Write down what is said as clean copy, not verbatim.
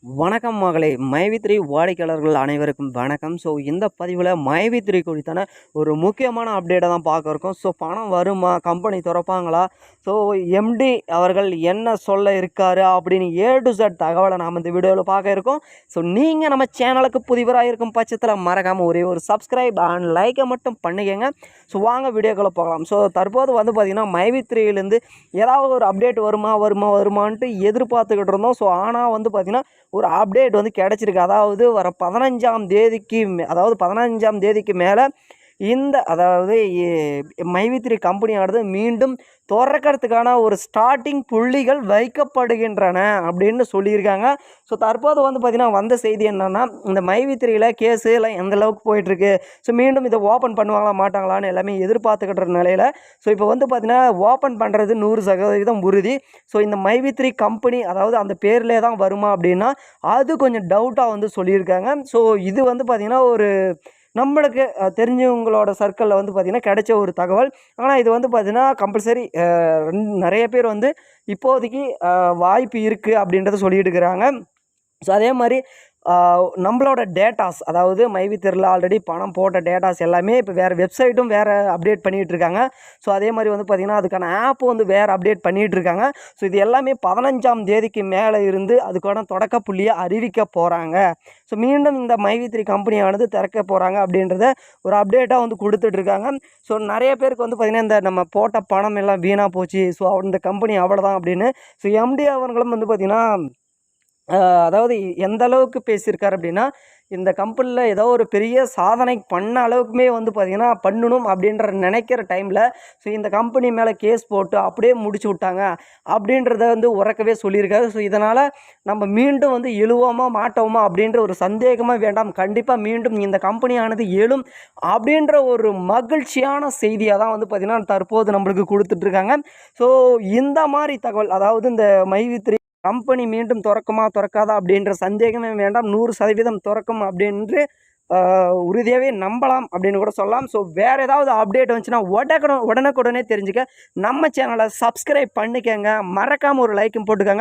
வணக்கம் மகளே மைவி3 வாடிக்கையாளர்கள் அனைவருக்கும் வணக்கம். ஸோ இந்த பதிவில் மைவி3 குறித்தான ஒரு முக்கியமான அப்டேட்டை தான் பார்க்க இருக்கோம். ஸோ பணம் வருமா, கம்பெனி திறப்பாங்களா, ஸோ எம்டி அவர்கள் என்ன சொல்ல இருக்காரு அப்படின்னு A to Z தகவலை நாம் இந்த வீடியோவில் பார்க்க இருக்கோம். ஸோ நீங்கள் நம்ம சேனலுக்கு புதிவராக இருக்கும் பட்சத்தில் மறக்காமல் ஒரே ஒரு சப்ஸ்கிரைப் அண்ட் லைக்கை மட்டும் பண்ணிக்கங்க. ஸோ வாங்க வீடியோக்களை பார்க்கலாம். ஸோ தற்போது பார்த்திங்கன்னா மைவி3லேருந்து ஏதாவது ஒரு அப்டேட் வருமான்ட்டு எதிர்பார்த்துக்கிட்டு இருந்தோம். ஸோ ஆனால் பார்த்திங்கன்னா ஒரு அப்டேட் கிடச்சிருக்கு. அதாவது வர 15ஆம் தேதிக்கு மேலே இந்த அதாவது மைவி3 கம்பெனியானது மீண்டும் திறக்கிறதுக்கான ஒரு ஸ்டார்டிங் புள்ளிகள் வைக்கப்படுகின்றன அப்படின்னு சொல்லியிருக்காங்க. ஸோ தற்போது பார்த்திங்கன்னா வந்த செய்தி என்னென்னா, இந்த மைவி3யில் கேஸு எல்லாம் எந்த அளவுக்கு போயிட்டுருக்கு, ஸோ மீண்டும் இதை ஓப்பன் பண்ணுவாங்களா மாட்டாங்களான்னு எல்லாமே எதிர்பார்த்துக்கிற நிலையில் ஸோ இப்போ பார்த்திங்கன்னா ஓப்பன் பண்ணுறது 100% உறுதி. ஸோ இந்த மைவி3 கம்பெனி அதாவது அந்த பேர்லேயே தான் வருமா அப்படின்னா அது கொஞ்சம் டவுட்டாக சொல்லியிருக்காங்க. ஸோ இது பார்த்திங்கன்னா ஒரு நம்மளுக்கு தெரிஞ்சவங்களோட சர்க்கிளில் பார்த்திங்கன்னா கிடைச்ச ஒரு தகவல். ஆனால் இது பார்த்திங்கன்னா கம்பல்சரி நிறைய பேர் இப்போதைக்கு வாய்ப்பு இருக்குது அப்படின்றத சொல்லிட்டு இருக்கிறாங்க. ஸோ அதே மாதிரி நம்மளோட டேட்டாஸ் அதாவது மைவி3ல ஆல்ரெடி பணம் போட்ட டேட்டாஸ் எல்லாமே இப்போ வேறு வெப்சைட்டும் வேறு அப்டேட் பண்ணிகிட்ருக்காங்க. ஸோ அதே மாதிரி பார்த்திங்கன்னா அதுக்கான ஆப்பு வேறு அப்டேட் பண்ணிகிட்ருக்காங்க. ஸோ இது எல்லாமே 15ஆம் தேதிக்கு மேலே இருந்து அதுக்கான தொடக்க புள்ளியை அறிவிக்க போகிறாங்க. ஸோ மீண்டும் இந்த மைவி3 கம்பெனியானது திறக்க போகிறாங்க அப்படின்றத ஒரு அப்டேட்டாக கொடுத்துட்ருக்காங்க. ஸோ நிறைய பேருக்கு பார்த்திங்கன்னா இந்த நம்ம போட்ட பணம் எல்லாம் வீணாக போச்சு, ஸோ இந்த கம்பெனி அவ்வளோதான் அப்படின்னு. ஸோ எம்டி அவர்களும் பார்த்திங்கன்னா அதாவது எந்த அளவுக்கு பேசியிருக்காரு அப்படின்னா, இந்த கம்பெனியில் ஏதோ ஒரு பெரிய சாதனை பண்ண அளவுக்குமே பார்த்திங்கன்னா பண்ணணும் அப்படின்ற நினைக்கிற டைமில் ஸோ இந்த கம்பெனி மேலே கேஸ் போட்டு அப்படியே முடிச்சு விட்டாங்க அப்படின்றத உறக்கவே சொல்லியிருக்காரு. ஸோ இதனால் நம்ம மீண்டும் எழுவோமா மாட்டோமா அப்படின்ற ஒரு சந்தேகமாக வேண்டாம், கண்டிப்பாக மீண்டும் இந்த கம்பெனியானது எழும் அப்படின்ற ஒரு மகிழ்ச்சியான செய்தியாக தான் பார்த்திங்கன்னா தற்போது நம்மளுக்கு கொடுத்துட்ருக்காங்க. ஸோ இந்த மாதிரி தகவல் அதாவது இந்த மைவி3 கம்பெனி மீண்டும் திறக்காதா அப்படின்ற சந்தேகமே வேண்டாம், 100% திறக்கும் அப்படின்று உறுதியாகவே நம்பலாம் அப்படின்னு கூட சொல்லலாம். ஸோ வேறு ஏதாவது அப்டேட் வந்துச்சுன்னா உடனுக்குடனே தெரிஞ்சுக்க நம்ம சேனலை சப்ஸ்கிரைப் பண்ணிக்கங்க, மறக்காமல் ஒரு லைக்கும் போட்டுக்கோங்க.